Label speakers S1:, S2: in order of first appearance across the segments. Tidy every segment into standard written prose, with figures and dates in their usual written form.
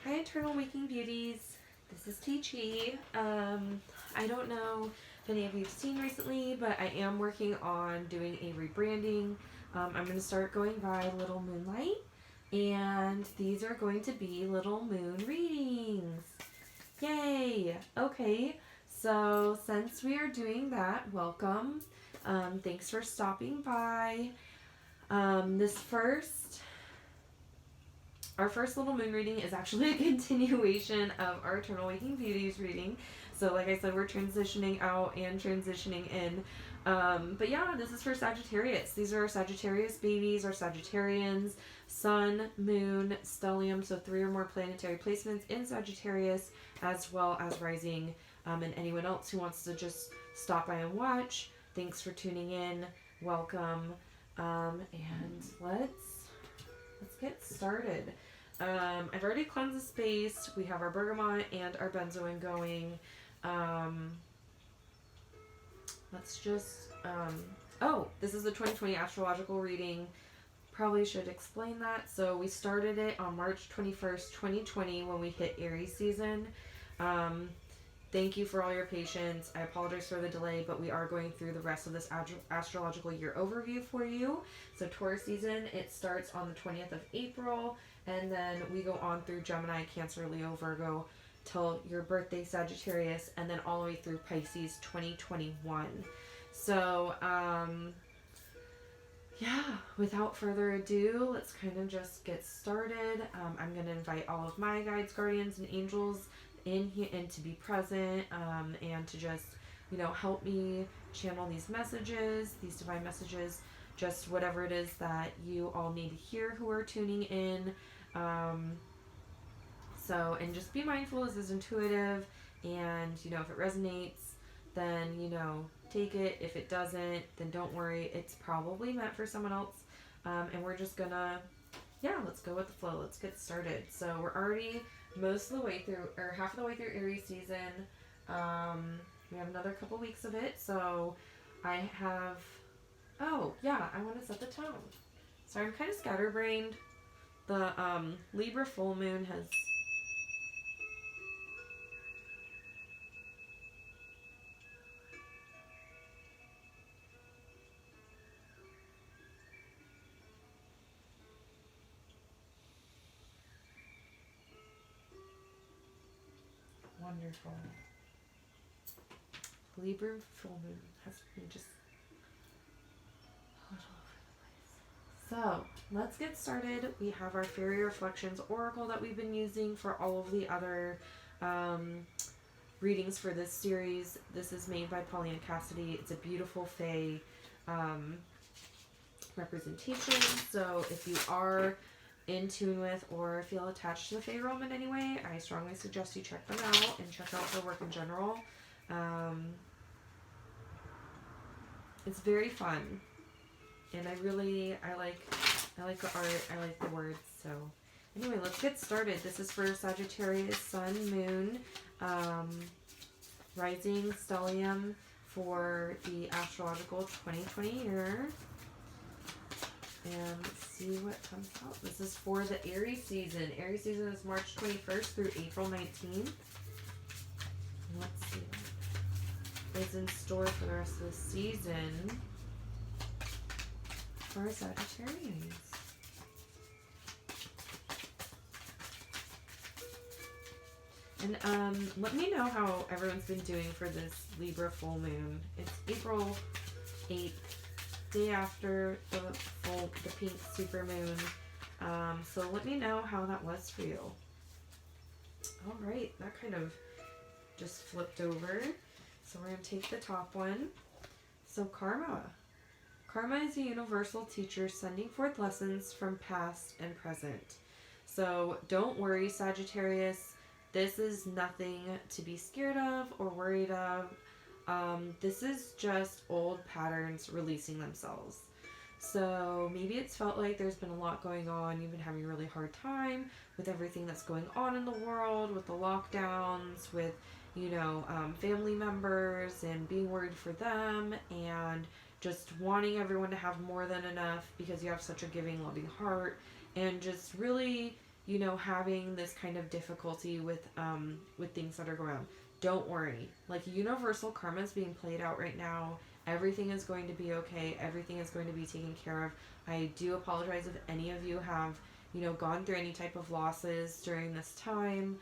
S1: Hi, Eternal Waking Beauties. This is Teachy. I don't know if any of you have seen recently, but I am working on doing a rebranding. I'm going to start going by Little Moonlight, and these are going to be Little Moon readings. Yay! Okay, so since we are doing that, welcome. Thanks for stopping by. Our first Little Moon reading is actually a continuation of our Eternal Waking Beauties reading. So like I said, we're transitioning out and transitioning in. But yeah, this is for Sagittarius. These are our Sagittarius babies, our Sagittarians, Sun, Moon, Stellium, so 3 or more planetary placements in Sagittarius, as well as rising, and anyone else who wants to just stop by and watch. Thanks for tuning in. Welcome. And let's get started. I've already cleansed the space. We have our bergamot and our benzoin going. Let's just, this is the 2020 astrological reading. Probably should explain that. So we started it on March 21st, 2020 when we hit Aries season. Thank you for all your patience. I apologize for the delay, but we are going through the rest of this astrological year overview for you. So Taurus season, it starts on the 20th of April, and then we go on through Gemini, Cancer, Leo, Virgo, till your birthday, Sagittarius, and then all the way through Pisces 2021. So, yeah, without further ado, let's kind of just get started. I'm going to invite all of my guides, guardians, and angels in here and to be present, and to just, help me channel these messages, these divine messages, just whatever it is that you all need to hear who are tuning in. And just be mindful, this is intuitive, and if it resonates, then take it. If it doesn't, then don't worry, it's probably meant for someone else. And we're just gonna let's go with the flow. Let's get started. So we're already most of the way through, or half of the way through Aries season. We have another couple weeks of it, so I want to set the tone. Sorry, I'm kind of scatterbrained. The Libra full moon has wonderful. Libra full moon has been just all over the place. So let's get started. We have our Faerie Reflections Oracle that we've been using for all of the other readings for this series. This is made by Paulina and Cassidy. It's a beautiful Fae representation. So if you are in tune with or feel attached to the Fae realm in any way, I strongly suggest you check them out and check out their work in general. It's very fun, and I like the art, I like the words. So anyway, let's get started. This is for Sagittarius, Sun, Moon, Rising, Stellium for the astrological 2020 year. And let's see what comes out. This is for the Aries season. Aries season is March 21st through April 19th. Let's see what is in store for the rest of the season for Sagittarians. And let me know how everyone's been doing for this Libra full moon. It's April 8th. Day after the pink super moon. So let me know how that was for you. All right, that kind of just flipped over. So we're going to take the top one. So karma. Karma is a universal teacher sending forth lessons from past and present. So don't worry, Sagittarius. This is nothing to be scared of or worried of. This is just old patterns releasing themselves. So maybe it's felt like there's been a lot going on. You've been having a really hard time with everything that's going on in the world, with the lockdowns, with, family members and being worried for them, and just wanting everyone to have more than enough because you have such a giving, loving heart, and just really you know, having this kind of difficulty with things that are going on. Don't worry. Like, universal karma is being played out right now. Everything is going to be okay. Everything is going to be taken care of. I do apologize if any of you have, you know, gone through any type of losses during this time.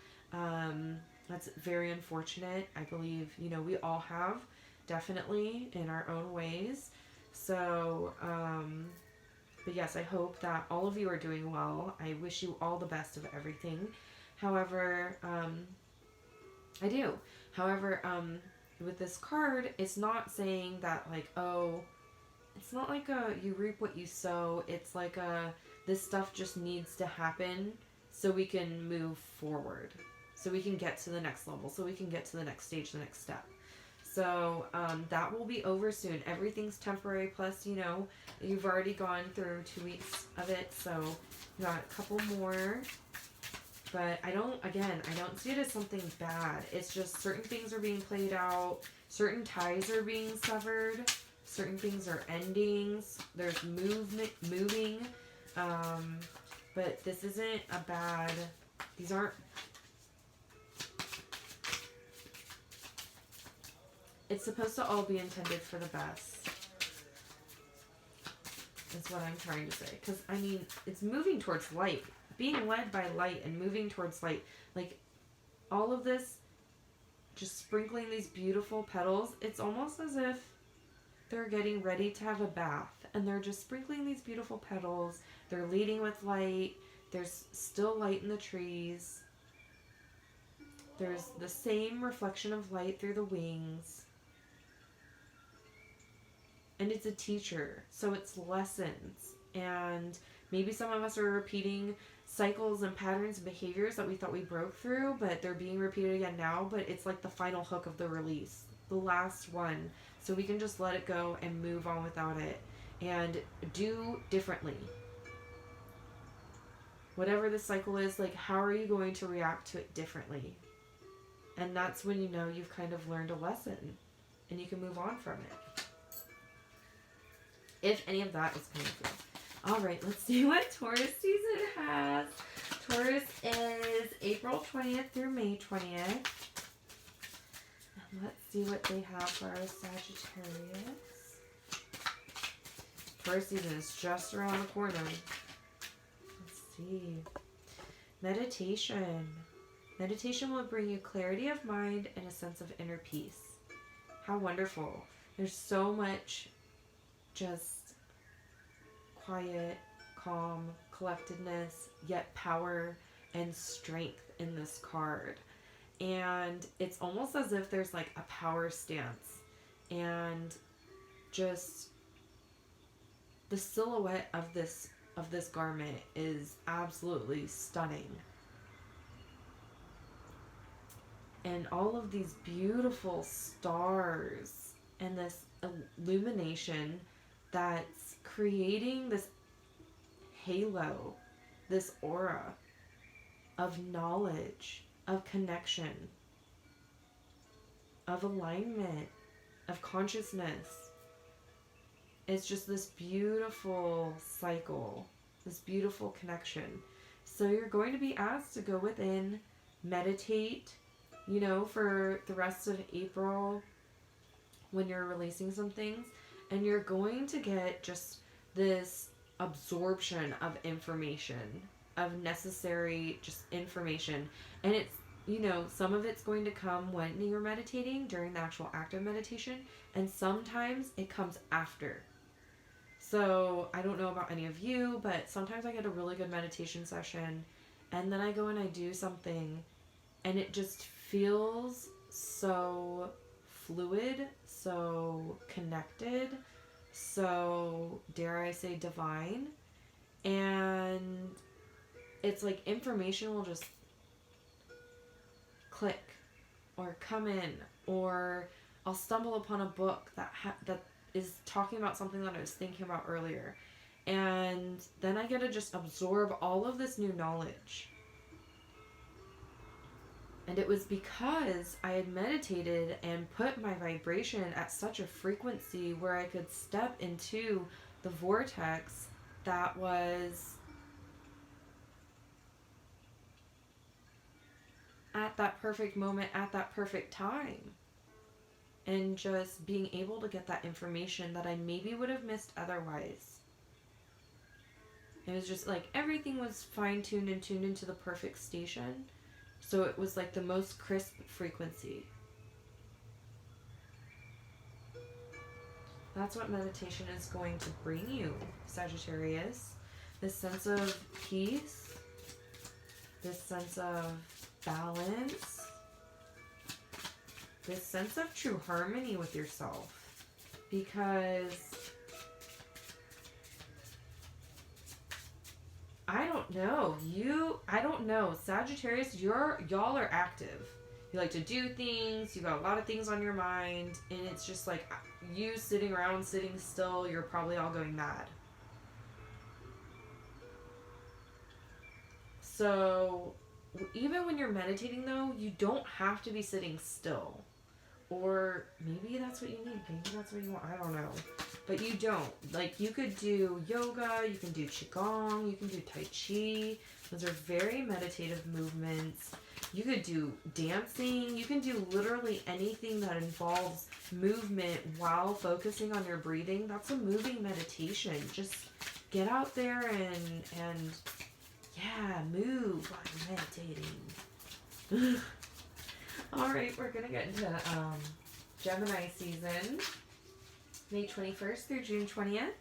S1: That's very unfortunate. I believe, you know, we all have, definitely, in our own ways. So, but yes, I hope that all of you are doing well. I wish you all the best of everything. However, I do. However, with this card, it's not saying that, like, oh, it's not like you reap what you sow. It's like this stuff just needs to happen so we can move forward. So we can get to the next level. So we can get to the next stage, the next step. So that will be over soon. Everything's temporary. Plus, you know, you've already gone through 2 weeks of it. So you got a couple more. But I don't see it as something bad. It's just certain things are being played out. Certain ties are being severed. Certain things are endings. There's moving. But this isn't a bad, these aren't, it's supposed to all be intended for the best. That's what I'm trying to say. Because, I mean, it's moving towards light. Being led by light and moving towards light. Like, all of this, just sprinkling these beautiful petals, it's almost as if they're getting ready to have a bath. And they're just sprinkling these beautiful petals. They're leading with light. There's still light in the trees. There's the same reflection of light through the wings. And it's a teacher, so it's lessons. And maybe some of us are repeating cycles and patterns and behaviors that we thought we broke through, but they're being repeated again now. But it's like the final hook of the release, the last one. So we can just let it go and move on without it and do differently. Whatever the cycle is, like, how are you going to react to it differently? And that's when you know you've kind of learned a lesson and you can move on from it. If any of that is coming through. All right, let's see what Taurus season has. Taurus is April 20th through May 20th. And let's see what they have for our Sagittarius. Taurus season is just around the corner. Let's see. Meditation. Meditation will bring you clarity of mind and a sense of inner peace. How wonderful. There's so much just quiet, calm, collectedness, yet power and strength in this card. And it's almost as if there's like a power stance. And just the silhouette of this garment is absolutely stunning. And all of these beautiful stars and this illumination that's creating this halo, this aura of knowledge, of connection, of alignment, of consciousness. It's just this beautiful cycle, this beautiful connection. So you're going to be asked to go within, meditate, you know, for the rest of April when you're releasing some things. And you're going to get just this absorption of information, of necessary just information. And it's, you know, some of it's going to come when you're meditating, during the actual act of meditation, and sometimes it comes after. So I don't know about any of you, but sometimes I get a really good meditation session, and then I go and I do something, and it just feels so fluid, so connected, so, dare I say, divine. And it's like information will just click or come in, or I'll stumble upon a book that is talking about something that I was thinking about earlier, and then I get to just absorb all of this new knowledge. And it was because I had meditated and put my vibration at such a frequency where I could step into the vortex that was at that perfect moment, at that perfect time. And just being able to get that information that I maybe would have missed otherwise. It was just like everything was fine-tuned and tuned into the perfect station. So it was like the most crisp frequency. That's what meditation is going to bring you, Sagittarius. This sense of peace, this sense of balance, this sense of true harmony with yourself. Because I don't know, Sagittarius, y'all are active. You like to do things, you got a lot of things on your mind, and it's just like you sitting around, sitting still, you're probably all going mad. So even when you're meditating though, you don't have to be sitting still. Or maybe that's what you need, maybe that's what you want, I don't know. But you don't. Like, you could do yoga, you can do qigong, you can do tai chi. Those are very meditative movements. You could do dancing. You can do literally anything that involves movement while focusing on your breathing. That's a moving meditation. Just get out there and yeah, move while you're meditating. All right, we're going to get into Gemini season. May 21st through June 20th.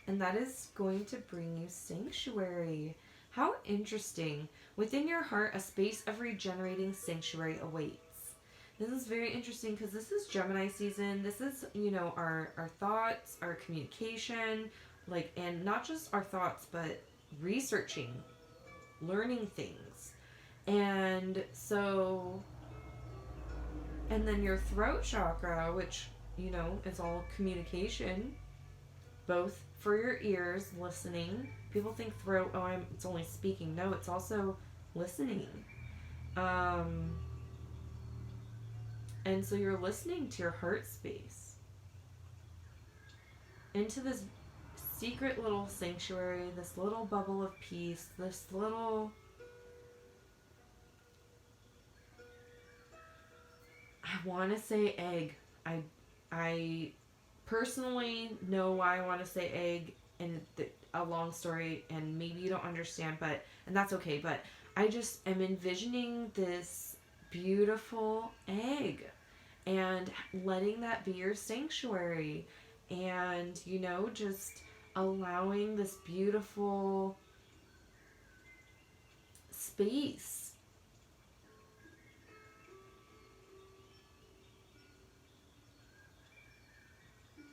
S1: And that is going to bring you sanctuary. How interesting. Within your heart, a space of regenerating sanctuary awaits. This is very interesting because this is Gemini season. This is, you know, our thoughts, our communication, like, and not just our thoughts, but researching, learning things. And so, and then your throat chakra, which, you know, is all communication, both for your ears, listening. People think throat, oh, it's only speaking. No, it's also listening. And so you're listening to your heart space, into this secret little sanctuary, this little bubble of peace, this little, I want to say egg. I personally know why I want to say egg, and a long story, and maybe you don't understand, and that's okay, but I just am envisioning this beautiful egg and letting that be your sanctuary, and, you know, just allowing this beautiful space.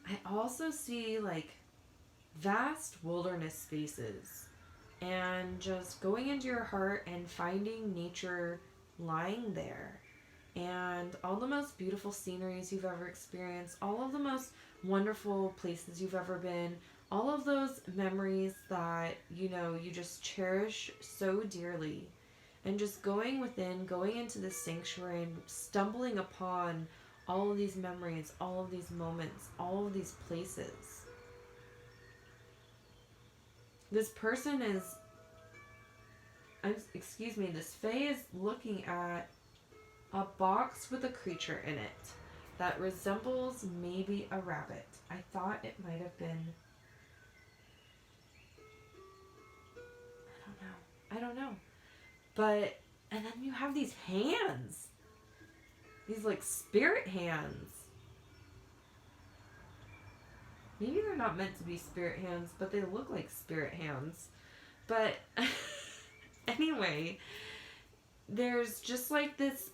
S1: I also see like vast wilderness spaces, and just going into your heart and finding nature lying there, and all the most beautiful sceneries you've ever experienced, all of the most wonderful places you've ever been, all of those memories that, you know, you just cherish so dearly, and just going within, going into this sanctuary and stumbling upon all of these memories, all of these moments, all of these places. This person is, this Fae is looking at a box with a creature in it that resembles maybe a rabbit. I thought it might have been, I don't know. But, and then you have these hands. These like spirit hands. Maybe they're not meant to be spirit hands, but they look like spirit hands. But anyway, there's just like this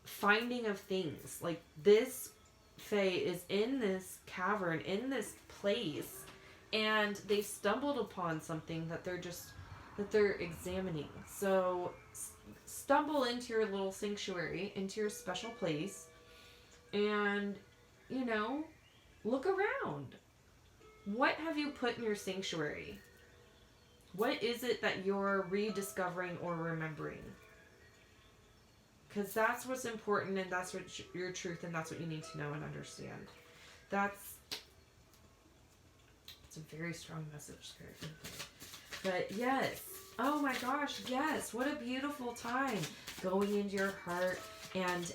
S1: finding of things. Like this Fae is in this cavern, in this place, and they stumbled upon something that they're examining. So stumble into your little sanctuary, into your special place, and, you know, look around. What have you put in your sanctuary? What is it that you're rediscovering or remembering? Because that's what's important, and that's what your truth, and that's what you need to know and understand. It's a very strong message, Spirit. But yes, Oh my gosh, yes. What a beautiful time. Going into your heart and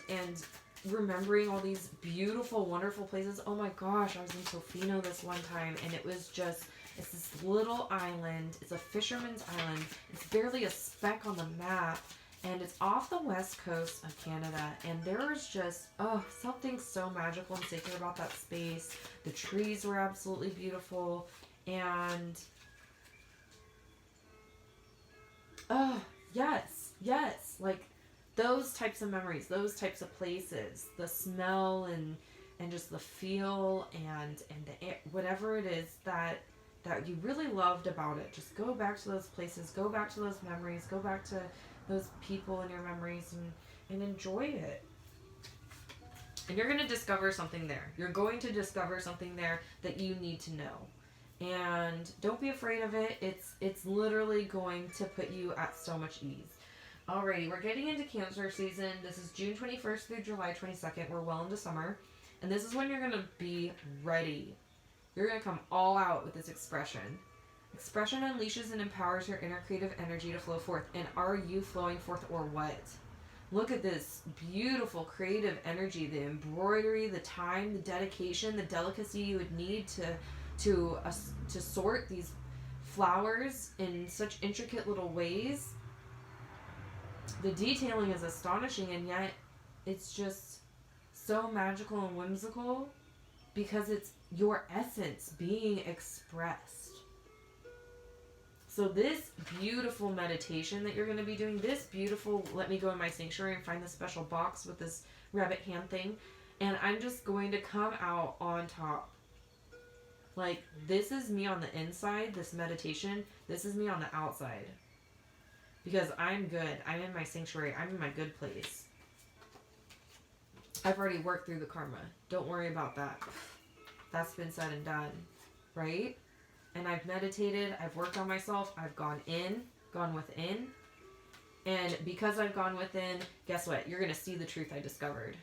S1: remembering all these beautiful, wonderful places. Oh my gosh, I was in Tofino this one time and it was just, it's this little island. It's a fisherman's island. It's barely a speck on the map. And it's off the west coast of Canada. And there was just, oh, something so magical and sacred about that space. The trees were absolutely beautiful. And, oh, yes, yes. Like, those types of memories, those types of places. The smell and just the feel and the air, whatever it is that you really loved about it. Just go back to those places. Go back to those memories. Go back to those people in your memories and enjoy it. And you're going to discover something there. You're going to discover something there that you need to know. And don't be afraid of it. It's literally going to put you at so much ease. Alrighty, we're getting into Cancer season. This is June 21st through July 22nd. We're well into summer. And this is when you're going to be ready. You're going to come all out with this expression. Expression unleashes and empowers your inner creative energy to flow forth. And are you flowing forth or what? Look at this beautiful creative energy, the embroidery, the time, the dedication, the delicacy you would need to sort these flowers in such intricate little ways. The detailing is astonishing, and yet it's just so magical and whimsical because it's your essence being expressed. So this beautiful meditation that you're going to be doing, this beautiful, let me go in my sanctuary and find the special box with this rabbit hand thing, and I'm just going to come out on top. Like, this is me on the inside, this meditation, this is me on the outside. Because I'm good. I'm in my sanctuary. I'm in my good place. I've already worked through the karma. Don't worry about that. That's been said and done. Right? And I've meditated, I've worked on myself, I've gone within. And because I've gone within, guess what? You're going to see the truth I discovered.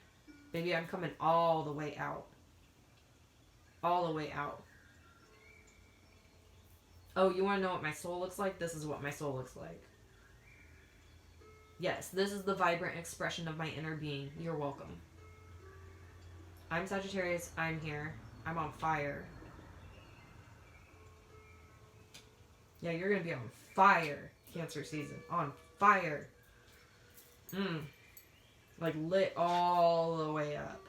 S1: Baby, I'm coming all the way out. All the way out. Oh, you want to know what my soul looks like? This is what my soul looks like. Yes, this is the vibrant expression of my inner being. You're welcome. I'm Sagittarius. I'm here. I'm on fire. Yeah, you're going to be on fire, Cancer season. On fire. Like lit all the way up.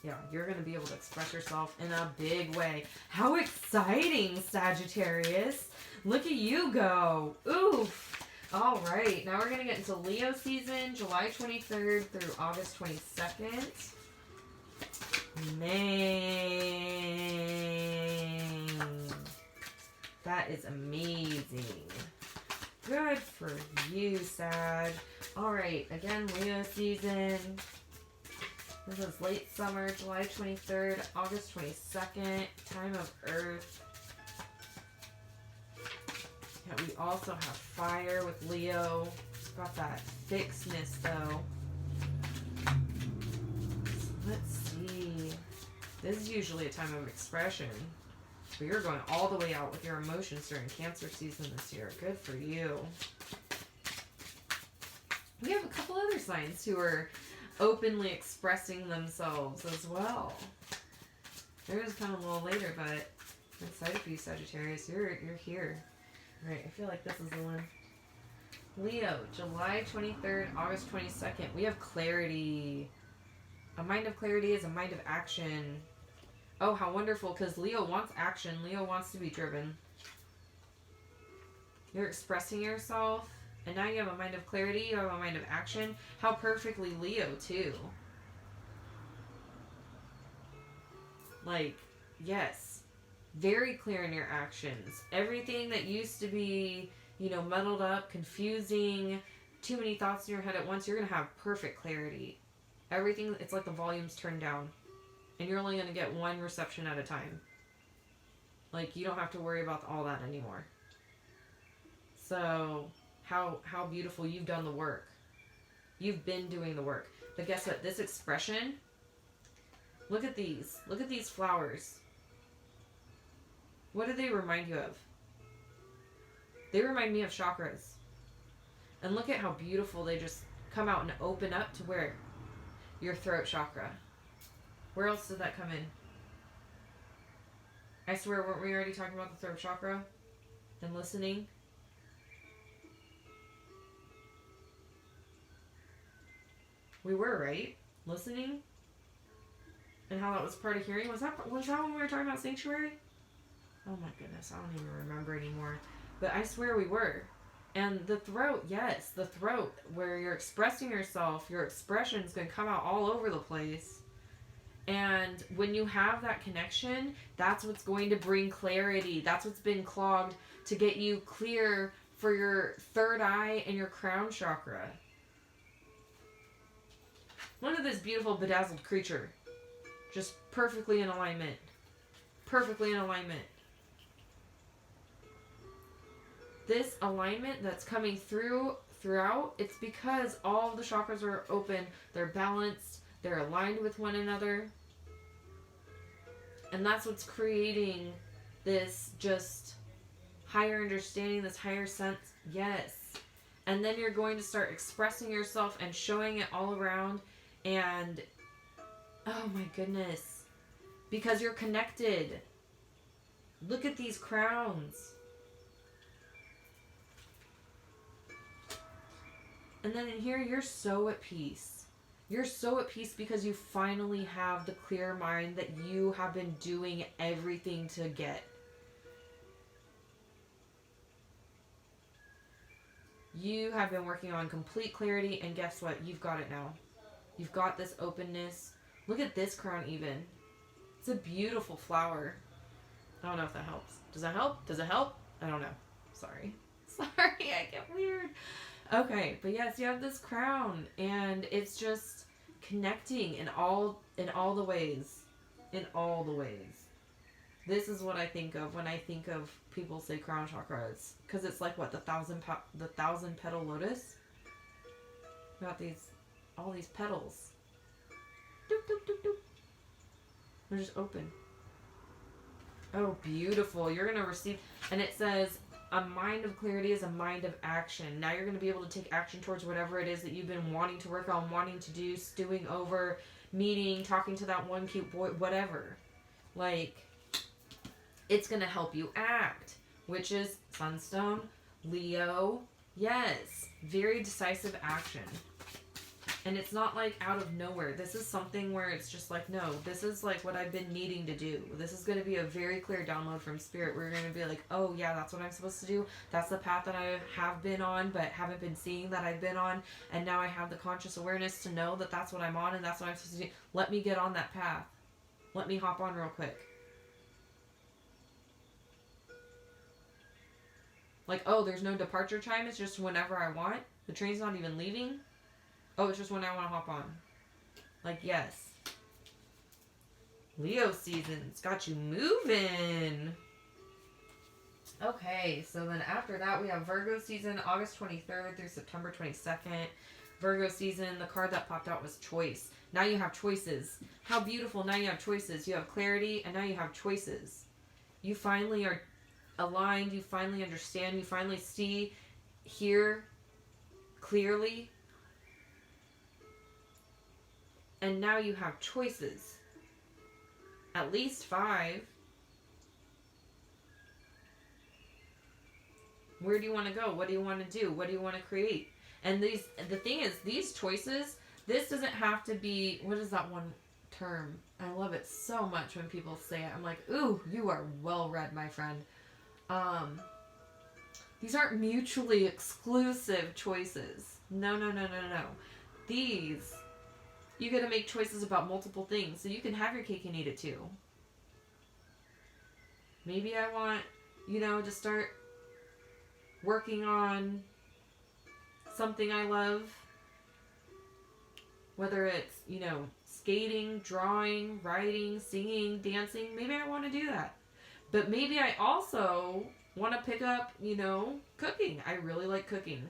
S1: Yeah, you're going to be able to express yourself in a big way. How exciting, Sagittarius. Look at you go. Oof. All right. Now we're going to get into Leo season, July 23rd through August 22nd. Man. That is amazing. Good for you, Sag. All right. Again, Leo season. This is late summer, July 23rd, August 22nd, time of Earth. Yeah, we also have fire with Leo. Got that fixedness though. Let's see. This is usually a time of expression. But you're going all the way out with your emotions during Cancer season this year. Good for you. We have a couple other signs who are openly expressing themselves as well. Theirs kind of a little later, but I'm excited for you, Sagittarius. You're here. All right, I feel like this is the one. Leo, July 23rd, August 22nd. We have clarity. A mind of clarity is a mind of action. Oh, how wonderful, because Leo wants action. Leo wants to be driven. You're expressing yourself. And now you have a mind of clarity, you have a mind of action. How perfectly Leo, too. Like, yes. Very clear in your actions. Everything that used to be, muddled up, confusing, too many thoughts in your head at once, you're going to have perfect clarity. Everything, it's like the volume's turned down. And you're only going to get one reception at a time. Like, you don't have to worry about all that anymore. So how beautiful. You've done the work. You've been doing the work. But guess what? This expression, look at these. Look at these flowers. What do they remind you of? They remind me of chakras. And look at how beautiful they just come out and open up to where? Your throat chakra. Where else did that come in? I swear, weren't we already talking about the throat chakra? And listening? We were, right? Listening? And how that was part of hearing? Was that when we were talking about sanctuary? Oh my goodness, I don't even remember anymore. But I swear we were. And the throat, yes, the throat, where you're expressing yourself, your expression's going to come out all over the place. And when you have that connection, that's what's going to bring clarity. That's what's been clogged to get you clear for your third eye and your crown chakra. Look at this beautiful bedazzled creature. Just perfectly in alignment. Perfectly in alignment. This alignment that's coming throughout, it's because all of the chakras are open. They're balanced. They're aligned with one another. And that's what's creating this just higher understanding, this higher sense. Yes. And then you're going to start expressing yourself and showing it all around. And, oh my goodness. Because you're connected. Look at these crowns. And then in here, you're so at peace. You're so at peace because you finally have the clear mind that you have been doing everything to get. You have been working on complete clarity, and guess what? You've got it now. You've got this openness. Look at this crown even. It's a beautiful flower. I don't know if that helps. Does that help? Does it help? I don't know. Sorry. Sorry, I get weird. Okay, but yes, you have this crown, and it's just connecting in all the ways. In all the ways. This is what I think of when I think of people say crown chakra. It's because it's like what, the thousand petal lotus. Got all these petals. Doop, doop, doop, doop. They're just open. Oh, beautiful! You're gonna receive, and it says, a mind of clarity is a mind of action. Now you're going to be able to take action towards whatever it is that you've been wanting to work on, wanting to do, stewing over, meeting, talking to that one cute boy, whatever. Like, it's going to help you act, which is Sunstone, Leo. Yes, very decisive action. And it's not like out of nowhere. This is something where it's just like, no, this is like what I've been needing to do. This is going to be a very clear download from Spirit. We're going to be like, oh yeah, that's what I'm supposed to do. That's the path that I have been on, but haven't been seeing that I've been on. And now I have the conscious awareness to know that that's what I'm on and that's what I'm supposed to do. Let me get on that path. Let me hop on real quick. Like, oh, there's no departure time. It's just whenever I want. The train's not even leaving. Oh, it's just when I want to hop on. Like, yes. Leo season's got you moving. Okay, so then after that, we have Virgo season, August 23rd through September 22nd. Virgo season, the card that popped out was choice. Now you have choices. How beautiful. Now you have choices. You have clarity, and now you have choices. You finally are aligned. You finally understand. You finally see, hear clearly. And now you have choices. At least 5. Where do you want to go? What do you want to do? What do you want to create? And the thing is, these choices, this doesn't have to be, what is that one term? I love it so much when people say it. I'm like, ooh, you are well read, my friend. These aren't mutually exclusive choices. No. These, you get to make choices about multiple things. So you can have your cake and eat it too. Maybe I want, to start working on something I love. Whether it's, skating, drawing, writing, singing, dancing. Maybe I want to do that. But maybe I also want to pick up, cooking. I really like cooking.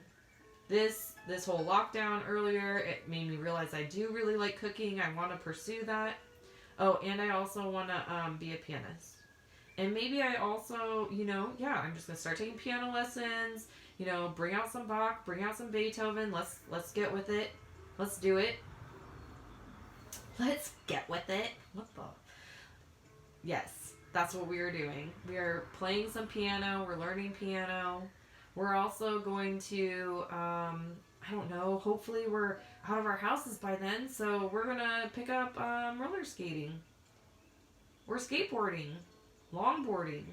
S1: This whole lockdown earlier, it made me realize I do really like cooking. I want to pursue that. Oh, and I also want to be a pianist. And maybe I also, you know, yeah, I'm just going to start taking piano lessons, you know, bring out some Bach, bring out some Beethoven. Let's get with it. Let's do it. Let's get with it. What the? Yes, that's what we are doing. We are playing some piano. We're learning piano. We're also going to, I don't know, hopefully we're out of our houses by then. So we're going to pick up roller skating. Or skateboarding. Longboarding.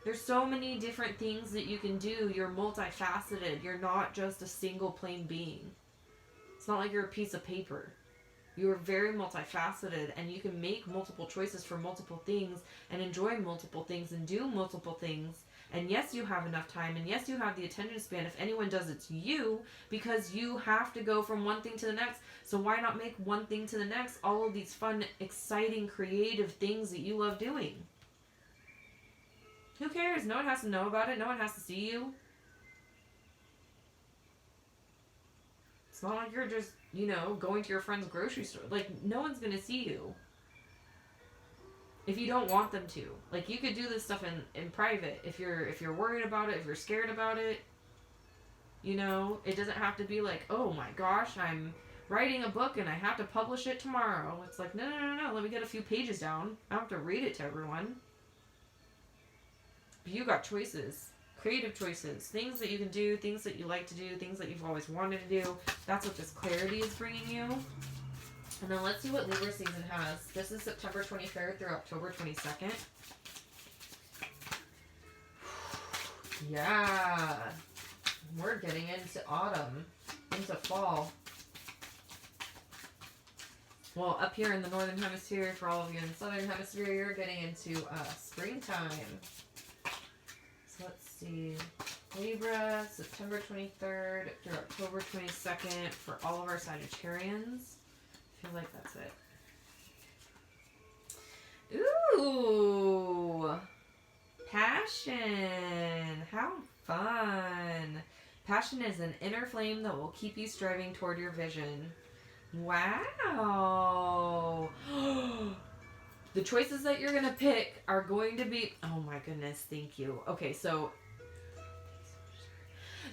S1: There's so many different things that you can do. You're multifaceted. You're not just a single plain being. It's not like you're a piece of paper. You are very multifaceted, and you can make multiple choices for multiple things and enjoy multiple things and do multiple things. And yes, you have enough time, and yes, you have the attention span. If anyone does, it's you, because you have to go from one thing to the next. So why not make one thing to the next all of these fun, exciting, creative things that you love doing? Who cares? No one has to know about it. No one has to see you. It's not like you're just, you know, going to your friend's grocery store. Like, no one's going to see you. If you don't want them to. Like, you could do this stuff in private. If you're worried about it, if you're scared about it. You know, it doesn't have to be like, oh my gosh, I'm writing a book and I have to publish it tomorrow. It's like, no. Let me get a few pages down. I don't have to read it to everyone. But you got choices. Creative choices, things that you can do, things that you like to do, things that you've always wanted to do. That's what this clarity is bringing you. And then let's see what Libra season has. This is September 23rd through October 22nd. Yeah. We're getting into autumn, into fall. Well, up here in the northern hemisphere, for all of you in the southern hemisphere, you're getting into springtime. Let's see. Libra, September 23rd through October 22nd for all of our Sagittarians. I feel like that's it. Ooh! Passion! How fun! Passion is an inner flame that will keep you striving toward your vision. Wow! The choices that you're going to pick are going to be... Oh my goodness, thank you. Okay, so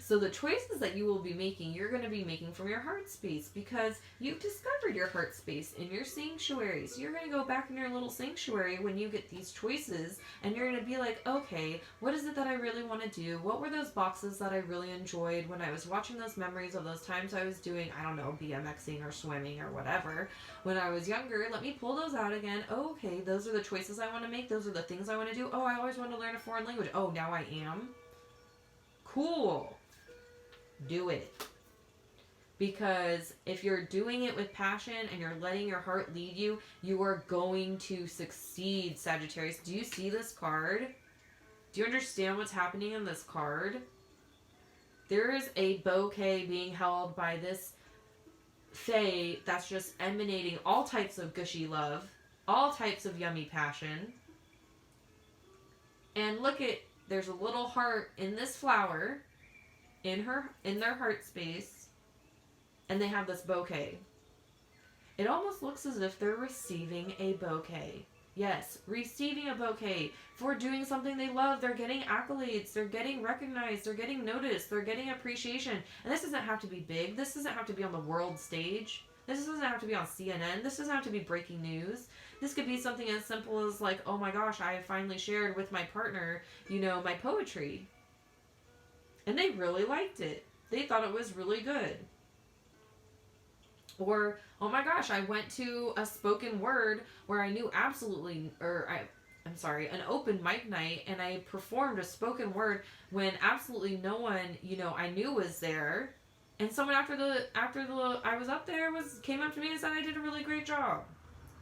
S1: the choices that you will be making, you're going to be making from your heart space, because you've discovered your heart space in your sanctuary. So you're going to go back in your little sanctuary when you get these choices, and you're going to be like, okay, what is it that I really want to do? What were those boxes that I really enjoyed when I was watching those memories of those times I was doing, I don't know, BMXing or swimming or whatever, when I was younger? Let me pull those out again. Oh, okay, those are the choices I want to make. Those are the things I want to do. Oh, I always wanted to learn a foreign language. Oh, now I am. Cool. Do it. Because if you're doing it with passion and you're letting your heart lead you, you are going to succeed, Sagittarius. Do you see this card? Do you understand what's happening in this card? There is a bouquet being held by this fae that's just emanating all types of gushy love, all types of yummy passion. And look at, there's a little heart in this flower, in their heart space, and they have this bouquet. It almost looks as if they're receiving a bouquet. Yes, receiving a bouquet for doing something they love. They're getting accolades, they're getting recognized, they're getting noticed, they're getting appreciation. And this doesn't have to be big. This doesn't have to be on the world stage. This doesn't have to be on CNN. This doesn't have to be breaking news. This could be something as simple as like, oh my gosh, I finally shared with my partner, you know, my poetry. And they really liked it. They thought it was really good. Or, oh my gosh, I went to a spoken word where I knew absolutely, an open mic night, and I performed a spoken word when absolutely no one, you know, I knew was there. And someone after I was up there came up to me and said I did a really great job.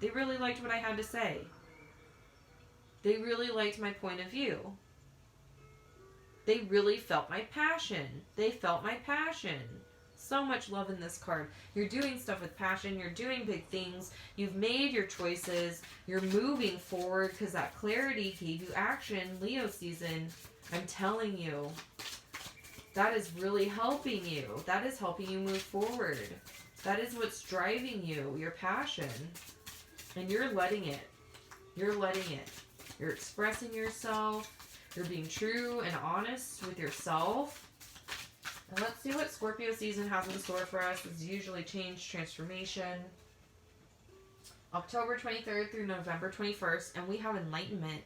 S1: They really liked what I had to say. They really liked my point of view. They really felt my passion. They felt my passion. So much love in this card. You're doing stuff with passion. You're doing big things. You've made your choices. You're moving forward because that clarity gave you action. Leo season, I'm telling you, that is really helping you. That is helping you move forward. That is what's driving you, your passion. And you're letting it. You're letting it. You're expressing yourself. You're being true and honest with yourself. And let's see what Scorpio season has in store for us. It's usually change, transformation. October 23rd through November 21st. And we have enlightenment.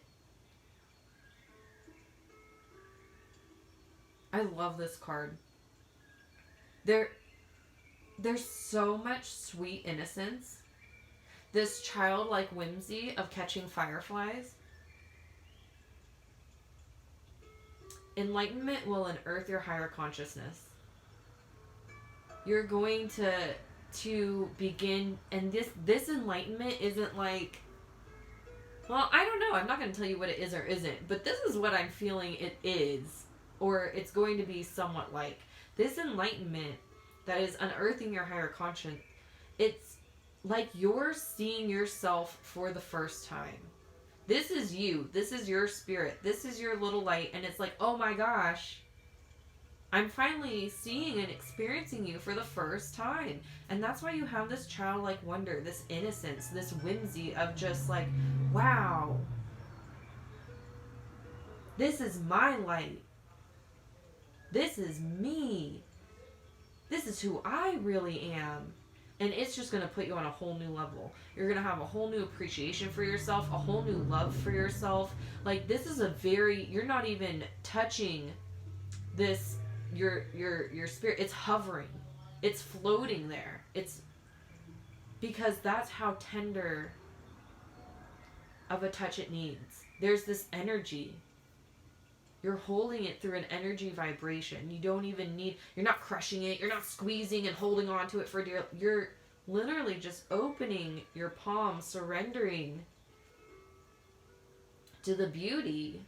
S1: I love this card. There's so much sweet innocence. This childlike whimsy of catching fireflies. Enlightenment will unearth your higher consciousness. You're going to begin, and this enlightenment isn't like, well, I don't know. I'm not going to tell you what it is or isn't, but this is what I'm feeling it is, or it's going to be somewhat like. This enlightenment that is unearthing your higher conscience, it's like you're seeing yourself for the first time. This is you. This is your spirit. This is your little light. And it's like, oh my gosh, I'm finally seeing and experiencing you for the first time. And that's why you have this childlike wonder, this innocence, this whimsy of just like, wow, this is my light. This is me. This is who I really am. And it's just going to put you on a whole new level. You're going to have a whole new appreciation for yourself, a whole new love for yourself. Like, this is a very, you're not even touching this, your spirit. It's hovering. It's floating there. It's because that's how tender of a touch it needs. There's this energy. You're holding it through an energy vibration. You don't even need, you're not crushing it. You're not squeezing and holding on to it for dear. You're literally just opening your palm, surrendering to the beauty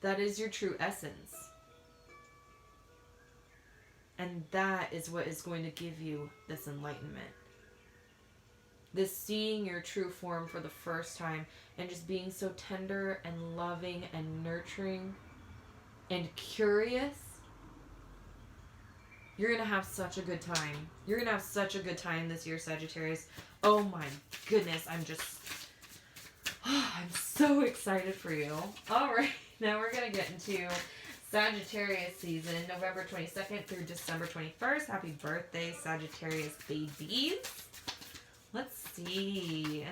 S1: that is your true essence. And that is what is going to give you this enlightenment. This seeing your true form for the first time and just being so tender and loving and nurturing and curious. You're going to have such a good time. You're going to have such a good time this year, Sagittarius. Oh my goodness. I'm so excited for you. All right. Now we're going to get into Sagittarius season, November 22nd through December 21st. Happy birthday, Sagittarius babies. Let's see.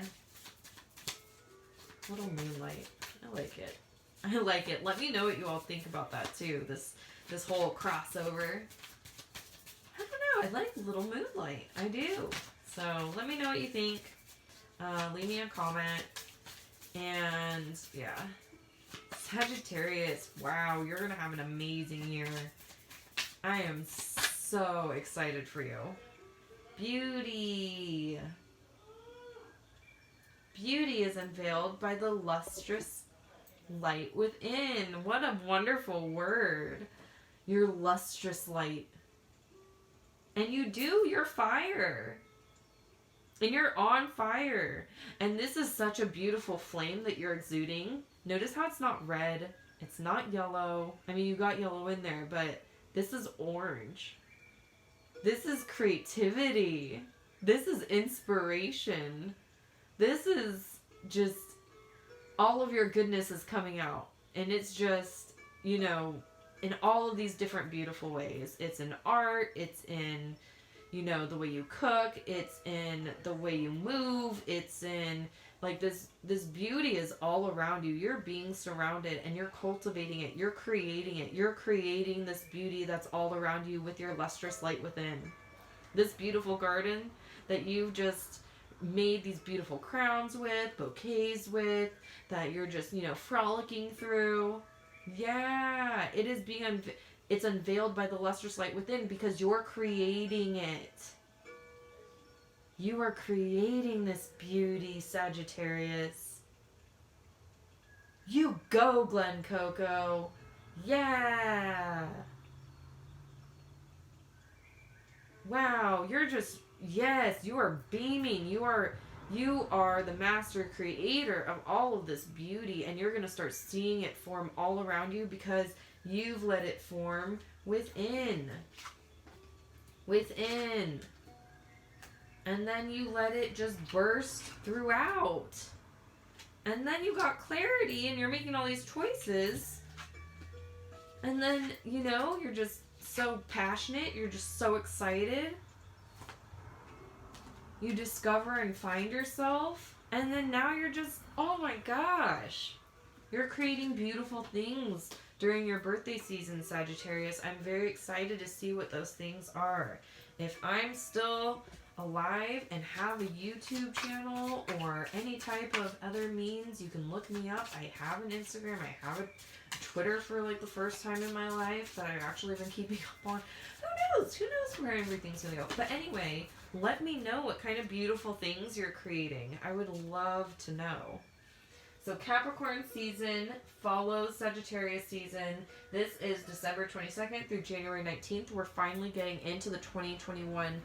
S1: Little moonlight. I like it. I like it. Let me know what you all think about that too. This whole crossover. I don't know. I like Little Moonlight. I do. So let me know what you think. Leave me a comment. And yeah. Sagittarius. Wow. You're going to have an amazing year. I am so excited for you. Beauty. Beauty is unveiled by the lustrous light within. What a wonderful word. Your lustrous light. And you're fire. And you're on fire. And this is such a beautiful flame that you're exuding. Notice how it's not red. It's not yellow. I mean, you got yellow in there, but this is orange. This is creativity. This is inspiration. This is just all of your goodness is coming out. And it's just, in all of these different beautiful ways. It's in art. It's in, the way you cook. It's in the way you move. It's in, like, this beauty is all around you. You're being surrounded and you're cultivating it. You're creating it. You're creating this beauty that's all around you with your lustrous light within. This beautiful garden that you've just made these beautiful crowns with, bouquets with, that you're just, frolicking through. Yeah, it is it's unveiled by the lustrous light within because you're creating it. You are creating this beauty, Sagittarius. You go, Glen Coco. Yeah. Wow, you're just, yes, you are beaming. You are the master creator of all of this beauty, and you're going to start seeing it form all around you because you've let it form within. Within. And then you let it just burst throughout. And then you got clarity and you're making all these choices. And then, you know, you're just so passionate. You're just so excited. You discover and find yourself. And then now you're just, oh my gosh. You're creating beautiful things during your birthday season, Sagittarius. I'm very excited to see what those things are. If I'm still alive and have a YouTube channel or any type of other means, you can look me up. I have an Instagram. I have a Twitter for like the first time in my life that I've actually been keeping up on. Who knows? Who knows where everything's going to go? But anyway, let me know what kind of beautiful things you're creating. I would love to know. So Capricorn season follows Sagittarius season. This is December 22nd through January 19th. We're finally getting into the 2021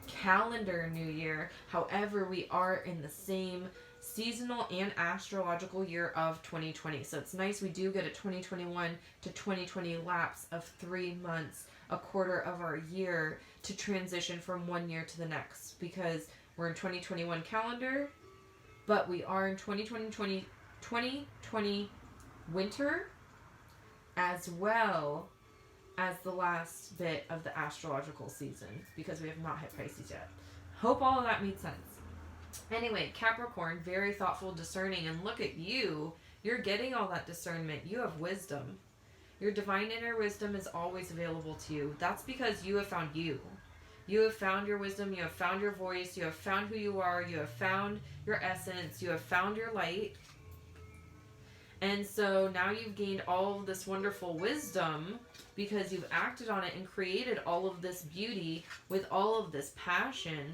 S1: calendar new year. However, we are in the same seasonal and astrological year of 2020. So it's nice we do get a 2021 to 2020 lapse of 3 months, a quarter of our year to transition from one year to the next, because we're in 2021 calendar, but we are in 2020 winter, as well as the last bit of the astrological season, because we have not hit Pisces yet. Hope all of that made sense. Anyway, Capricorn, very thoughtful, discerning, and look at you. You're getting all that discernment. You have wisdom. Your divine inner wisdom is always available to you. That's because you have found you. You have found your wisdom. You have found your voice. You have found who you are. You have found your essence. You have found your light. And so now you've gained all of this wonderful wisdom because you've acted on it and created all of this beauty with all of this passion.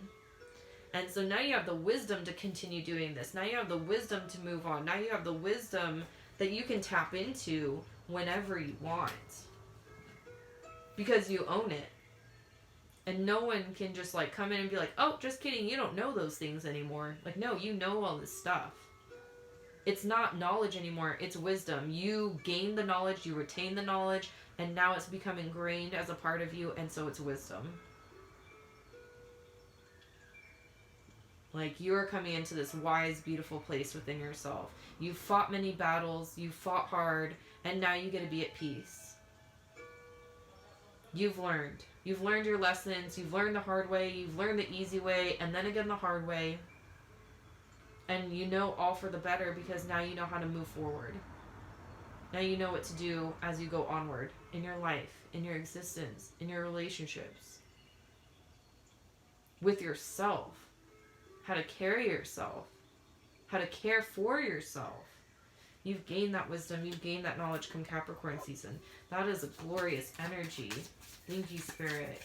S1: And so now you have the wisdom to continue doing this. Now you have the wisdom to move on. Now you have the wisdom that you can tap into whenever you want, because you own it. And no one can just like come in and be like, oh, just kidding, you don't know those things anymore. Like, no, you know all this stuff. It's not knowledge anymore, it's wisdom. You gain the knowledge, you retain the knowledge, and now it's become ingrained as a part of you, and so it's wisdom. Like, you are coming into this wise, beautiful place within yourself. You've fought many battles, you've fought hard, and now you get to be at peace. You've learned. You've learned your lessons, you've learned the hard way, you've learned the easy way, and then again the hard way. And you know all for the better, because now you know how to move forward. Now you know what to do as you go onward in your life, in your existence, in your relationships, with yourself, how to carry yourself, how to care for yourself. You've gained that wisdom, you've gained that knowledge come Capricorn season. That is a glorious energy. Thank you, Spirit.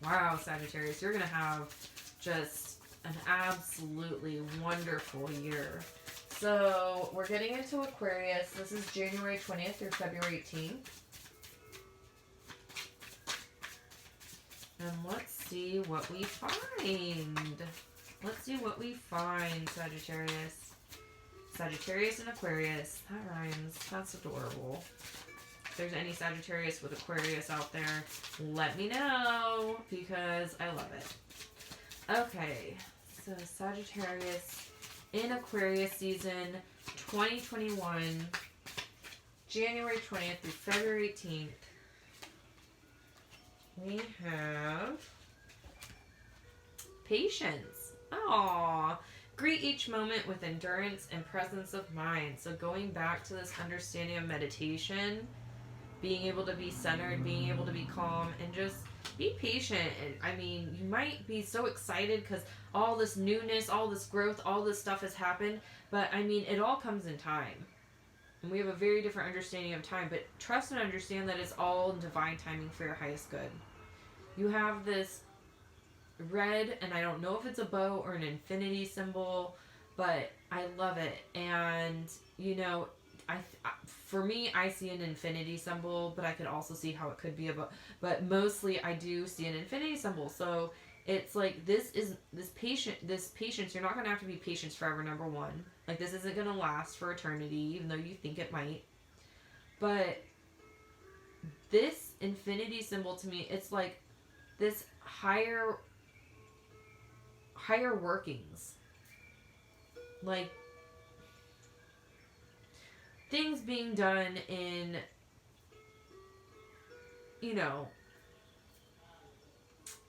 S1: Wow, Sagittarius, you're going to have just an absolutely wonderful year. So we're getting into Aquarius. This is January 20th through February 18th. And let's see what we find. Let's see what we find, Sagittarius. Sagittarius and Aquarius. That rhymes. That's adorable. If there's any Sagittarius with Aquarius out there, let me know, because I love it. Okay, so Sagittarius in Aquarius season 2021, January 20th through February 18th. We have patience. Aww. Greet each moment with endurance and presence of mind. So going back to this understanding of meditation, being able to be centered, being able to be calm, and just be patient. I mean, you might be so excited because all this newness, all this growth, all this stuff has happened. But I mean, it all comes in time. And we have a very different understanding of time. But trust and understand that it's all in divine timing for your highest good. You have this red, and I don't know if it's a bow or an infinity symbol, but I love it. And, you know, for me, I see an infinity symbol, but I could also see how it could be a bow. But mostly, I do see an infinity symbol. So it's like this patience. You're not going to have to be patient forever, number one. Like, this isn't going to last for eternity, even though you think it might. But this infinity symbol, to me, it's like this higher workings. Like, things being done in, you know,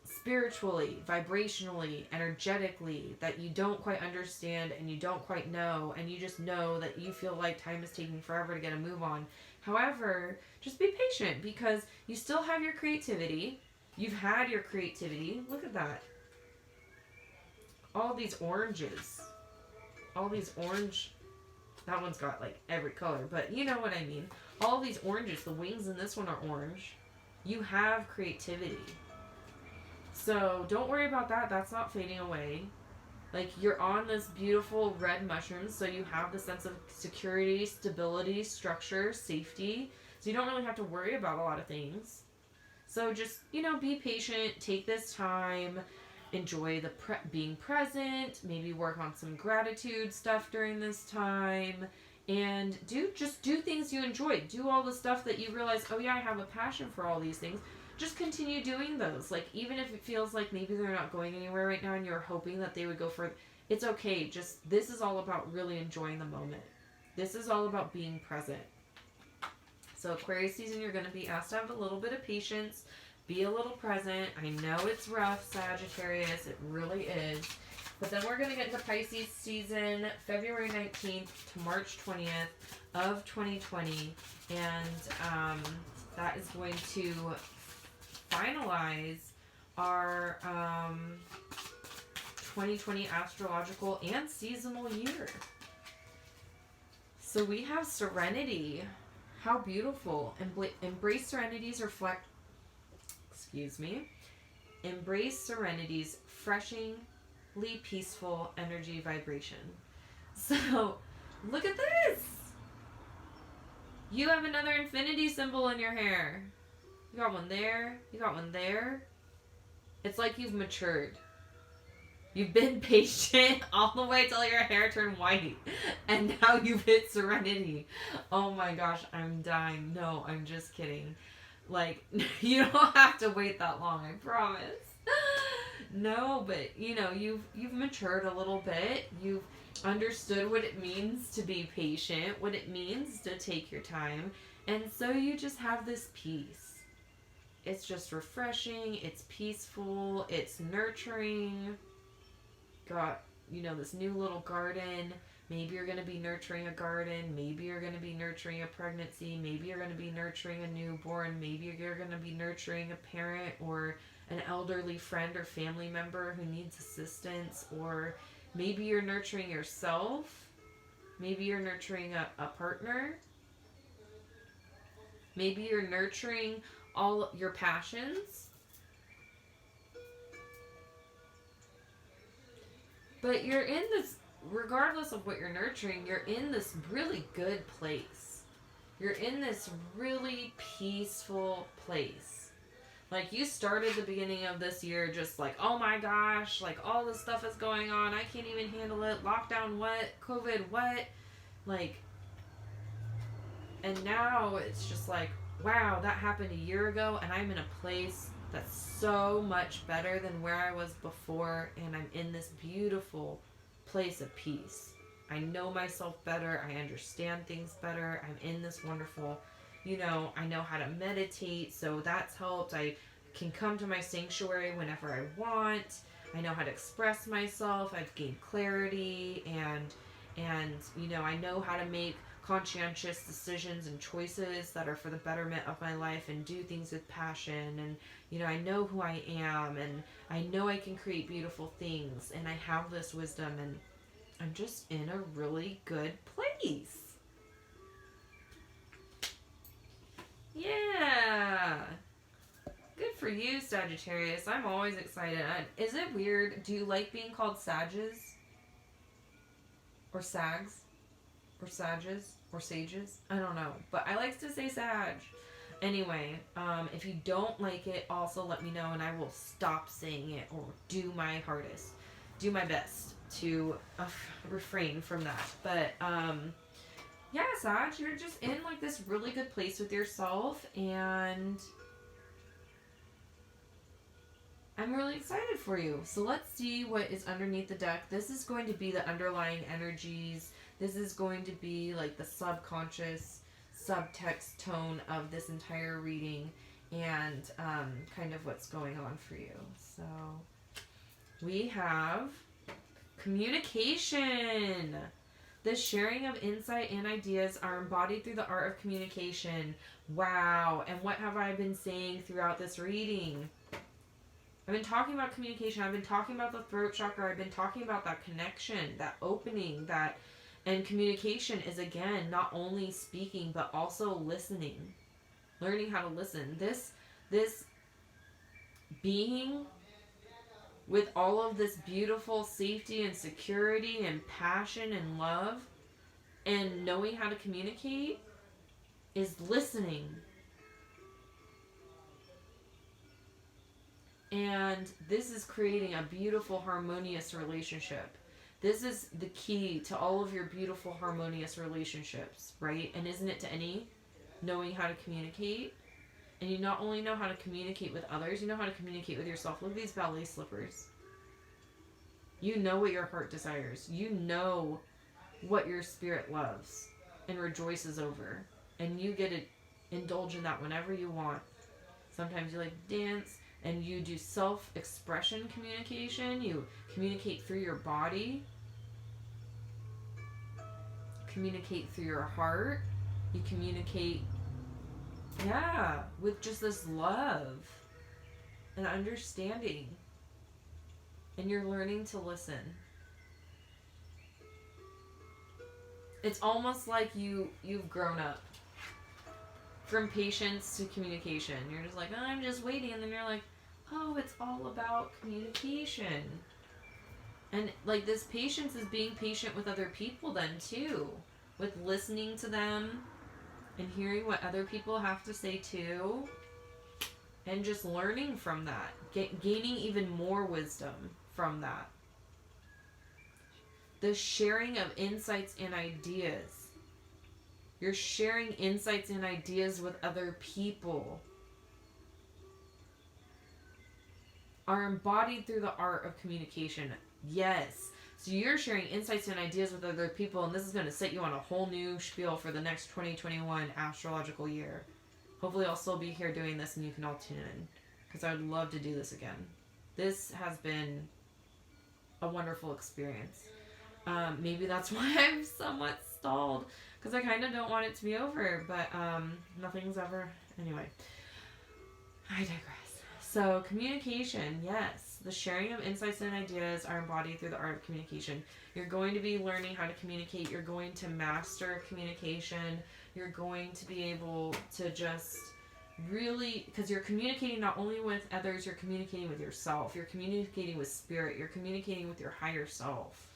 S1: spiritually, vibrationally, energetically, that you don't quite understand and you don't quite know, and you just know that you feel like time is taking forever to get a move on. However, just be patient, because you still have your creativity. You've had your creativity. Look at that. All these oranges. All these orange. That one's got like every color, but you know what I mean. All these oranges. The wings in this one are orange. You have creativity. So don't worry about that. That's not fading away. Like, you're on this beautiful red mushroom, so you have the sense of security, stability, structure, safety. So you don't really have to worry about a lot of things. So just, you know, be patient. Take this time. Enjoy the being present. Maybe work on some gratitude stuff during this time. And just do things you enjoy. Do all the stuff that you realize, oh yeah, I have a passion for all these things. Just continue doing those. Like, even if it feels like maybe they're not going anywhere right now and you're hoping that they would go further, it's okay. Just, this is all about really enjoying the moment. This is all about being present. So Aquarius season, you're going to be asked to have a little bit of patience. Be a little present. I know it's rough, Sagittarius. It really is. But then we're going to get into Pisces season, February 19th to March 20th of 2020. And that is going to finalize our 2020 astrological and seasonal year. So we have Serenity. How beautiful. Embrace Serenity's Embrace Serenity's freshly peaceful energy vibration. So look at this. You have another infinity symbol in your hair. You got one there. You got one there. It's like you've matured. You've been patient all the way till your hair turned white. And now you've hit serenity. Oh my gosh, I'm dying. No, I'm just kidding. Like, you don't have to wait that long, I promise. No, but, you know, you've matured a little bit. You've understood what it means to be patient, what it means to take your time. And so you just have this peace. It's just refreshing, it's peaceful, it's nurturing. Got, you know, this new little garden. Maybe you're going to be nurturing a garden. Maybe you're going to be nurturing a pregnancy. Maybe you're going to be nurturing a newborn. Maybe you're going to be nurturing a parent or an elderly friend or family member who needs assistance. Or maybe you're nurturing yourself. Maybe you're nurturing a partner. Maybe you're nurturing all your passions. But you're in this, regardless of what you're nurturing, you're in this really good place. You're in this really peaceful place. Like, you started the beginning of this year just like, oh my gosh, like all this stuff is going on. I can't even handle it. Lockdown what? COVID what? Like, and now it's just like, wow, that happened a year ago and I'm in a place that's so much better than where I was before, and I'm in this beautiful place of peace. I know myself better. I understand things better. I'm in this wonderful, you know, I know how to meditate, so that's helped. I can come to my sanctuary whenever I want. I know how to express myself. I've gained clarity, and you know, I know how to make conscientious decisions and choices that are for the betterment of my life, and do things with passion. And you know, I know who I am, and I know I can create beautiful things, and I have this wisdom, and I'm just in a really good place. Yeah. Good for you, Sagittarius. I'm always excited. Is it weird? Do you like being called Sages? Or Sags? Or Sages? Or Sages? I don't know. But I like to say Sag. Anyway, if you don't like it, also let me know and I will stop saying it, or do my hardest. Do my best to refrain from that. But, yeah, Sag, you're just in like this really good place with yourself, and I'm really excited for you. So let's see what is underneath the deck. This is going to be the underlying energies. This is going to be like the subconscious subtext tone of this entire reading, and kind of what's going on for you. So we have communication. The sharing of insight and ideas are embodied through the art of communication. Wow. And what have I been saying throughout this reading? I've been talking about communication. I've been talking about the throat chakra. I've been talking about that connection, that opening, that, and communication is, again, not only speaking, but also listening. Learning how to listen. This being with all of this beautiful safety and security and passion and love and knowing how to communicate is listening. And this is creating a beautiful, harmonious relationship. This is the key to all of your beautiful, harmonious relationships, right? And isn't it to any? Knowing how to communicate. And you not only know how to communicate with others, you know how to communicate with yourself. Look at these ballet slippers. You know what your heart desires. You know what your spirit loves and rejoices over. And you get to indulge in that whenever you want. Sometimes you like to dance, and you do self-expression communication. You communicate through your body. Communicate through your heart. You communicate, with just this love and understanding. And you're learning to listen. It's almost like you've grown up. From patience to communication. You're just like, oh, I'm just waiting. And then you're like, oh, it's all about communication. And like this patience is being patient with other people then too. With listening to them and hearing what other people have to say too. And just learning from that. Gaining even more wisdom from that. The sharing of insights and ideas. You're sharing insights and ideas with other people. Are embodied through the art of communication. Yes. So you're sharing insights and ideas with other people, and this is going to set you on a whole new spiel for the next 2021 astrological year. Hopefully I'll still be here doing this and you can all tune in, because I would love to do this again. This has been a wonderful experience. Maybe that's why I'm somewhat stalled, because I kind of don't want it to be over, but nothing's ever... Anyway, I digress. So communication, yes. The sharing of insights and ideas are embodied through the art of communication. You're going to be learning how to communicate. You're going to master communication. You're going to be able to just really... Because you're communicating not only with others, you're communicating with yourself. You're communicating with spirit. You're communicating with your higher self.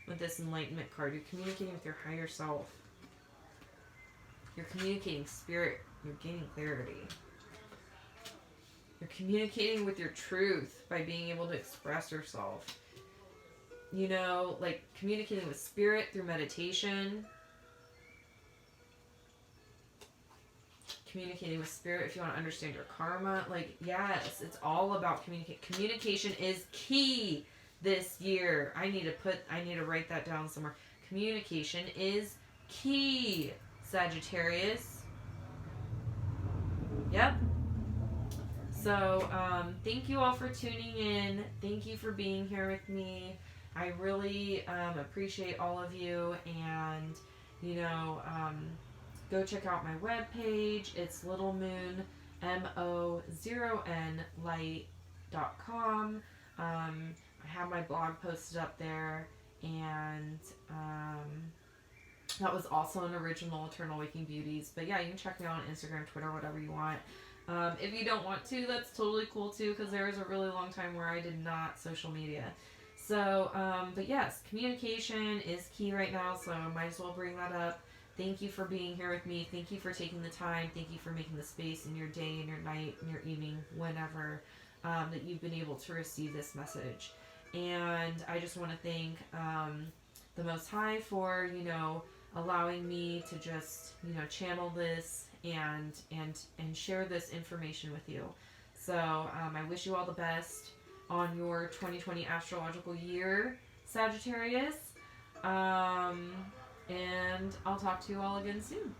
S1: With this enlightenment card, you're communicating with your higher self. You're communicating spirit. You're gaining clarity. You're communicating with your truth by being able to express yourself. You know, like communicating with spirit through meditation. Communicating with spirit if you want to understand your karma. Like, yes, it's all about communication. Communication is key this year. I need to write that down somewhere. Communication is key, Sagittarius. Yep. So, thank you all for tuning in. Thank you for being here with me. I really appreciate all of you. And, you know, go check out my webpage. It's littlemoon.com. I have my blog posted up there. And that was also an original Eternal Waking Beauties. But yeah, you can check me out on Instagram, Twitter, whatever you want. If you don't want to, that's totally cool too, because there was a really long time where I did not social media. So, but yes, communication is key right now, so I might as well bring that up. Thank you for being here with me. Thank you for taking the time. Thank you for making the space in your day, in your night, in your evening, whenever, that you've been able to receive this message. And I just want to thank the Most High for, you know, allowing me to just, you know, channel this and share this information with you. So I wish you all the best on your 2020 astrological year, Sagittarius. And I'll talk to you all again soon.